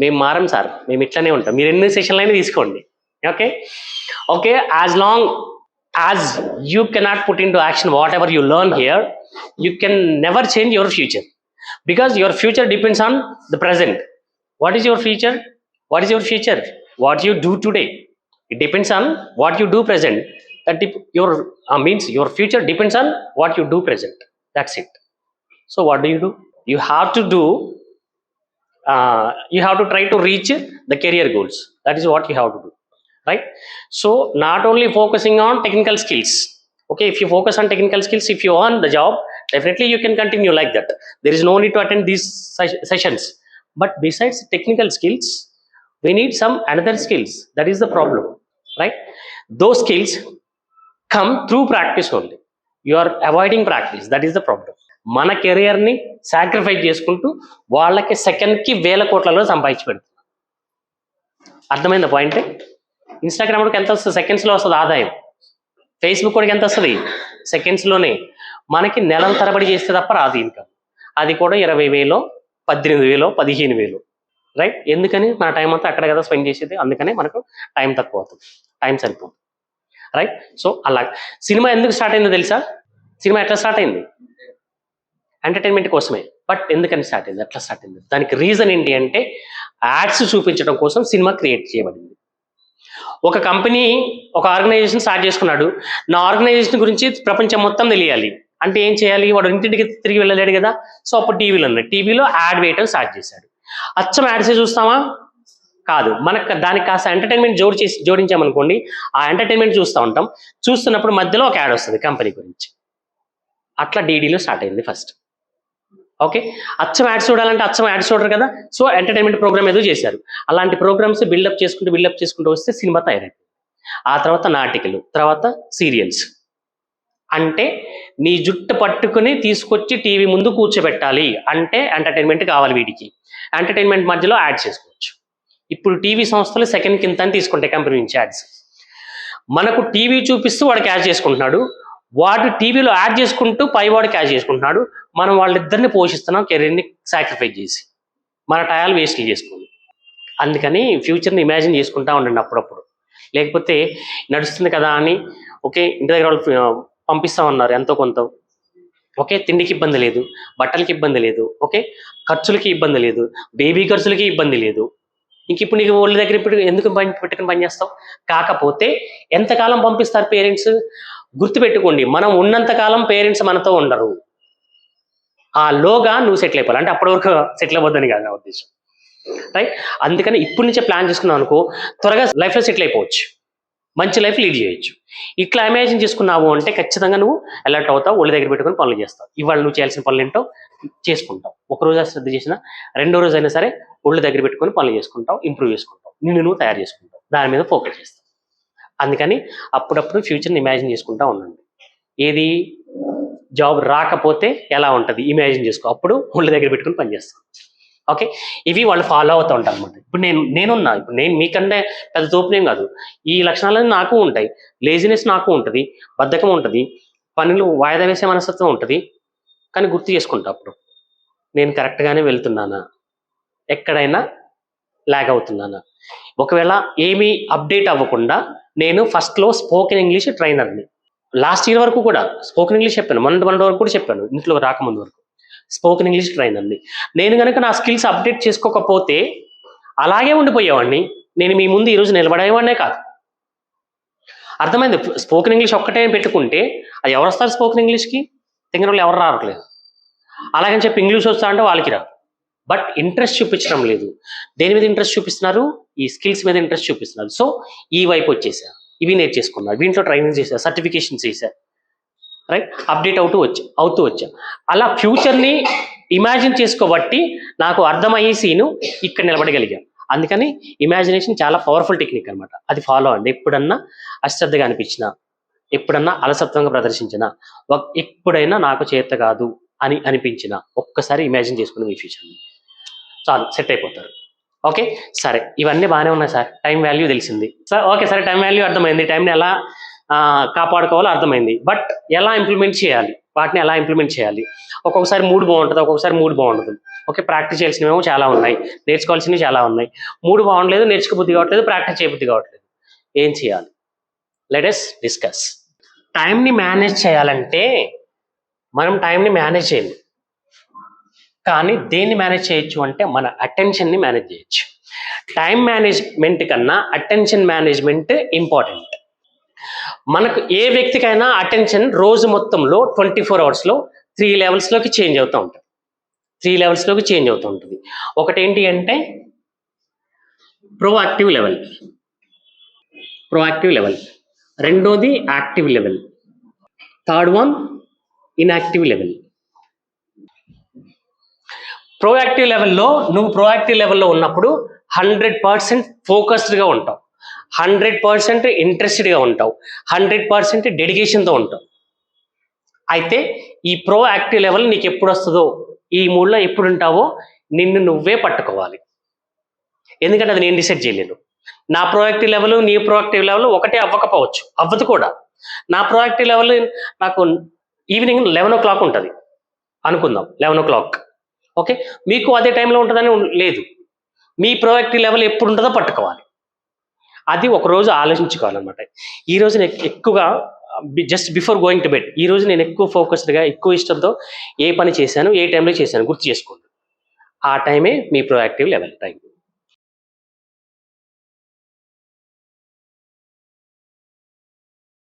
మేము మారం సార్, మేము ఇట్లానే ఉంటాం. మీరు ఎన్ని సెషన్లు అయినా తీసుకోండి. Okay okay, as long as you cannot put in to action what ever you learn here, you can never change your future, because your future depends on the present. What is your future? What is your future? What you do today, it depends on what you do present. That your means your future depends on what you do present. That's it. So what do? You have to do, you have to try to reach the career goals. That is what you have to do, right? So not only focusing on technical skills. Okay, if you focus on technical skills, if you earn the job, definitely you can continue like that. There is no need to attend these sessions. But besides technical skills, we need some another skills. That is the problem, right? Those skills come through practice only. You are avoiding practice. That is the problem. మన కెరియర్ని sacrifice చేసుకుంటూ వాళ్ళకి సెకండ్కి 1000 కోట్లలో సంపాదించి పెడుతుంది. అర్థమైంది point? ఇన్స్టాగ్రామ్కి ఎంత వస్తుంది? సెకండ్స్లో వస్తుంది ఆదాయం. ఫేస్బుక్ కూడా ఎంత వస్తుంది? సెకండ్స్లోనే. మనకి నెలల తరబడి చేస్తే తప్ప రాదు ఇన్కమ్. అది కూడా 20,000, 18,000, 15,000, రైట్? ఎందుకని? మన టైం అంతా అక్కడ కదా స్పెండ్ చేసేది, అందుకనే మనకు టైం తక్కువ అవుతుంది, టైం సరిపోతుంది, రైట్? సో అలా సినిమా ఎందుకు స్టార్ట్ అయిందో తెలుసా? సినిమా ఎట్లా స్టార్ట్ అయింది? ఎంటర్టైన్మెంట్ కోసమే. బట్ ఎందుకని స్టార్ట్ అయింది, ఎట్లా స్టార్ట్ అయింది? దానికి రీజన్ ఏంటి అంటే, యాడ్స్ చూపించడం కోసం సినిమా క్రియేట్ చేయబడింది. ఒక కంపెనీ, ఒక ఆర్గనైజేషన్ స్టార్ట్ చేసుకున్నాడు. నా ఆర్గనైజేషన్ గురించి ప్రపంచం మొత్తం తెలియాలి అంటే ఏం చేయాలి? వాడు ఇంటికి తిరిగి వెళ్ళలేడు కదా. సో అప్పుడు టీవీలో ఉన్నాయి, టీవీలో యాడ్ వేయటం స్టార్ట్ చేశాడు. అచ్చం యాడ్సే చూస్తామా? కాదు, మనకు దానికి కాస్త ఎంటర్టైన్మెంట్ జోడించామనుకోండి, ఆ ఎంటర్టైన్మెంట్ చూస్తూ ఉంటాం. చూస్తున్నప్పుడు మధ్యలో ఒక యాడ్ వస్తుంది కంపెనీ గురించి. అట్లా డీడీలో స్టార్ట్ అయింది ఫస్ట్. ఓకే, అచ్చం యాడ్స్ చూడాలంటే అచ్చం యాడ్స్ చూడరు కదా. సో ఎంటర్టైన్మెంట్ ప్రోగ్రామ్ ఏదో చేశారు. అలాంటి ప్రోగ్రామ్స్ బిల్డప్ చేసుకుంటూ వస్తే సినిమా తయారైంది. ఆ తర్వాత నాటికలు, తర్వాత సీరియల్స్. అంటే నీ జుట్టు పట్టుకుని తీసుకొచ్చి టీవీ ముందు కూర్చోబెట్టాలి అంటే ఎంటర్టైన్మెంట్ కావాలి వీడికి. ఎంటర్టైన్మెంట్ మధ్యలో యాడ్ చేసుకోవచ్చు. ఇప్పుడు టీవీ సంస్థలు సెకండ్ కింద అని తీసుకుంటాయి కంపెనీ నుంచి యాడ్స్. మనకు టీవీ చూపిస్తూ వాడు క్యాచ్ చేసుకుంటున్నాడు, వాడు టీవీలో యాడ్ చేసుకుంటూ పైవాడు క్యాచ్ చేసుకుంటున్నాడు. మనం వాళ్ళిద్దరిని పోషిస్తున్నాం కెరీర్ని సాక్రిఫైస్ చేసి, మన టయాలు వేస్ట్ చేసుకుంది. అందుకని ఫ్యూచర్ని ఇమాజిన్ చేసుకుంటా ఉండండి అప్పుడప్పుడు. లేకపోతే నడుస్తుంది కదా అని ఓకే ఇంటి దగ్గర వాళ్ళు పంపిస్తామన్నారు ఎంతో కొంత, ఓకే తిండికి ఇబ్బంది లేదు, బట్టలకి ఇబ్బంది లేదు, ఓకే ఖర్చులకి ఇబ్బంది లేదు, బేబీ ఖర్చులకి ఇబ్బంది లేదు. ఇంక ఇప్పుడు నీకు వాళ్ళ దగ్గర ఇప్పుడు ఎందుకు పెట్టుకుని పని చేస్తావు? కాకపోతే ఎంతకాలం పంపిస్తారు పేరెంట్స్? గుర్తుపెట్టుకోండి, మనం ఉన్నంతకాలం పేరెంట్స్ మనతో ఉండరు. ఆ లోగా నువ్వు సెటిల్ అయిపోవాలి. అంటే అప్పటి వరకు సెటిల్ అవ్వద్దని కాదు నా ఉద్దేశం, రైట్? అందుకని ఇప్పటి నుంచే ప్లాన్ చేసుకున్నావు అనుకో, త్వరగా లైఫ్లో సెటిల్ అయిపోవచ్చు, మంచి లైఫ్ లీడ్ చేయొచ్చు. ఇట్లా ఇమాజిన్ చేసుకున్నావు అంటే ఖచ్చితంగా నువ్వు అలర్ట్ అవుతావు, ఒళ్ళు దగ్గర పెట్టుకుని పనులు చేస్తావు. ఇవాళ నువ్వు చేయాల్సిన పనులు ఏంటో చేసుకుంటావు. ఒకరోజు శ్రద్ధ చేసినా రెండో రోజు అయినా సరే ఒళ్ళు దగ్గర పెట్టుకుని పనులు చేసుకుంటావు, ఇంప్రూవ్ చేసుకుంటావు, నిన్ను నువ్వు తయారు చేసుకుంటావు, దాని మీద ఫోకస్ చేస్తావు. అందుకని అప్పుడప్పుడు ఫ్యూచర్ని ఇమాజిన్ చేసుకుంటా ఉండండి. ఏది జాబ్ రాకపోతే ఎలా ఉంటుంది ఇమాజిన్ చేసుకో, అప్పుడు ఒళ్ళు దగ్గర పెట్టుకుని పనిచేస్తాను. ఓకే, ఇవి వాళ్ళు ఫాలో అవుతూ ఉంటారు అనమాట. ఇప్పుడు నేనున్నా, ఇప్పుడు నేను మీకంటే పెద్ద తోపునేం కాదు. ఈ లక్షణాలన్నీ నాకు ఉంటాయి. లేజినెస్ నాకు ఉంటుంది, బద్ధకం ఉంటుంది, పనులు వాయిదా వేసే మనస్తత్వం ఉంటుంది. కానీ గుర్తు చేసుకుంటా అప్పుడు నేను కరెక్ట్గానే వెళ్తున్నానా, ఎక్కడైనా ల్యాగ్ అవుతున్నానా. ఒకవేళ ఏమీ అప్డేట్ అవ్వకుండా నేను ఫస్ట్లో స్పోకెన్ ఇంగ్లీష్ ట్రైనర్ని. లాస్ట్ ఇయర్ వరకు కూడా స్పోకెన్ ఇంగ్లీష్ చెప్పాను, మొన్న వరకు కూడా చెప్పాను, ఇంట్లో రాకముందు వరకు స్పోకెన్ ఇంగ్లీష్ ట్రైనర్ని. నేను కనుక నా స్కిల్స్ అప్డేట్ చేసుకోకపోతే అలాగే ఉండిపోయేవాడిని, నేను మీ ముందు ఈరోజు నిలబడేవాడినే కాదు. అర్థమైంది? స్పోకెన్ ఇంగ్లీష్ ఒక్కటే పెట్టుకుంటే అది ఎవరు వస్తారు స్పోకెన్ ఇంగ్లీష్కి? తెంగరోళ్ళు ఎవరు రావట్లేదు. అలాగని చెప్పి ఇంగ్లీష్ వస్తా అంటే వాళ్ళకి రాదు. బట్ ఇంట్రెస్ట్ చూపించడం లేదు. దేని మీద ఇంట్రెస్ట్ చూపిస్తున్నారు? ఈ స్కిల్స్ మీద ఇంట్రెస్ట్ చూపిస్తున్నారు. సో ఈ వైపు వచ్చేసా, ఇవి నేర్చేసుకున్నారు, వీటిలో ట్రైనింగ్ చేశా, సర్టిఫికేషన్స్ చేశా, రైట్? అప్డేట్ అవుతూ వచ్చా. అలా ఫ్యూచర్ని ఇమాజిన్ చేసుకోబట్టి నాకు అర్థమయ్యే సీను ఇక్కడ నిలబడగలిగా. అందుకని ఇమాజినేషన్ చాలా పవర్ఫుల్ టెక్నిక్ అనమాట. అది ఫాలో అండి. ఎప్పుడన్నా అశ్రద్ధగా అనిపించినా, ఎప్పుడన్నా అలసత్వంగా ప్రదర్శించినా, ఎప్పుడైనా నాకు చేత కాదు అని అనిపించినా ఒక్కసారి ఇమాజిన్ చేసుకుని మీ ఫ్యూచర్ని చాలు, సెట్ అయిపోతారు. ఓకే, సరే ఇవన్నీ బాగానే ఉన్నాయి సార్, టైం వాల్యూ తెలిసింది సార్. ఓకే సరే, టైం వాల్యూ అర్థమైంది, టైంని ఎలా కాపాడుకోవాలో అర్థమైంది. బట్ ఎలా ఇంప్లిమెంట్ చేయాలి వాటిని ఎలా ఇంప్లిమెంట్ చేయాలి. ఒక్కొక్కసారి మూడ్ బాగుంటుంది, ఒక్కొక్కసారి మూడ్ బాగుండదు. ఓకే, ప్రాక్టీస్ చేయాల్సినవి చాలా ఉన్నాయి, నేర్చుకోవాల్సినవి చాలా ఉన్నాయి. మూడ్ బాగుండలేదు, నేర్చుకోబుద్ధి కావట్లేదు, ప్రాక్టీస్ చేయబుద్ధి కావట్లేదు. ఏం చేయాలి? Let us discuss. టైంని మేనేజ్ చేయాలంటే మనం టైంని మేనేజ్ చేయాలి, కానీ దేన్ని మేనేజ్ చేయొచ్చు అంటే మన అటెన్షన్ని మేనేజ్ చేయొచ్చు. టైం మేనేజ్మెంట్ కన్నా అటెన్షన్ మేనేజ్మెంట్ ఇంపార్టెంట్. మనకు ఏ వ్యక్తికైనా అటెన్షన్ రోజు మొత్తంలో 24 అవర్స్లో 3 లెవెల్స్లోకి చేంజ్ అవుతూ ఉంటుంది. 3 లెవెల్స్లోకి చేంజ్ అవుతూ ఉంటుంది. ఒకటి ఏంటి అంటే ప్రోయాక్టివ్ లెవెల్, రెండోది active level, third one inactive level. Proactive లెవెల్లో నువ్వు ప్రోయాక్టివ్ లెవెల్లో ఉన్నప్పుడు 100% ఫోకస్డ్గా ఉంటావు, 100% ఇంట్రెస్టెడ్గా ఉంటావు, 100% డెడికేషన్తో ఉంటావు. అయితే ఈ ప్రోయాక్టివ్ లెవెల్ నీకు ఎప్పుడు వస్తుందో, ఈ మూడ్లో ఎప్పుడు ఉంటావో నిన్ను నువ్వే పట్టుకోవాలి. ఎందుకంటే అది నేను డిసైడ్ చేయలేను. నా ప్రోయాక్టివ్ లెవెల్ నీ ప్రోయాక్టివ్ లెవెల్ ఒకటే అవ్వకపోవచ్చు, అవ్వదు కూడా. నా ప్రోయాక్టివ్ లెవెల్ నాకు ఈవినింగ్ 11 o'clock ఉంటుంది అనుకుందాం, 11 o'clock. ఓకే, మీకు అదే టైంలో ఉంటుందని లేదు. మీ ప్రోయాక్టివ్ లెవెల్ ఎప్పుడు ఉంటుందో పట్టుకోవాలి. అది ఒకరోజు ఆలోచించుకోవాలన్నమాట. ఈరోజు నేను ఎక్కువగా just before going to bed, ఈరోజు నేను ఎక్కువ ఫోకస్డ్గా, ఎక్కువ ఇష్టంతో ఏ పని చేశాను, ఏ టైంలో చేశాను గుర్తు చేసుకోండి. ఆ టైమే మీ ప్రోయాక్టివ్ లెవెల్ టైం.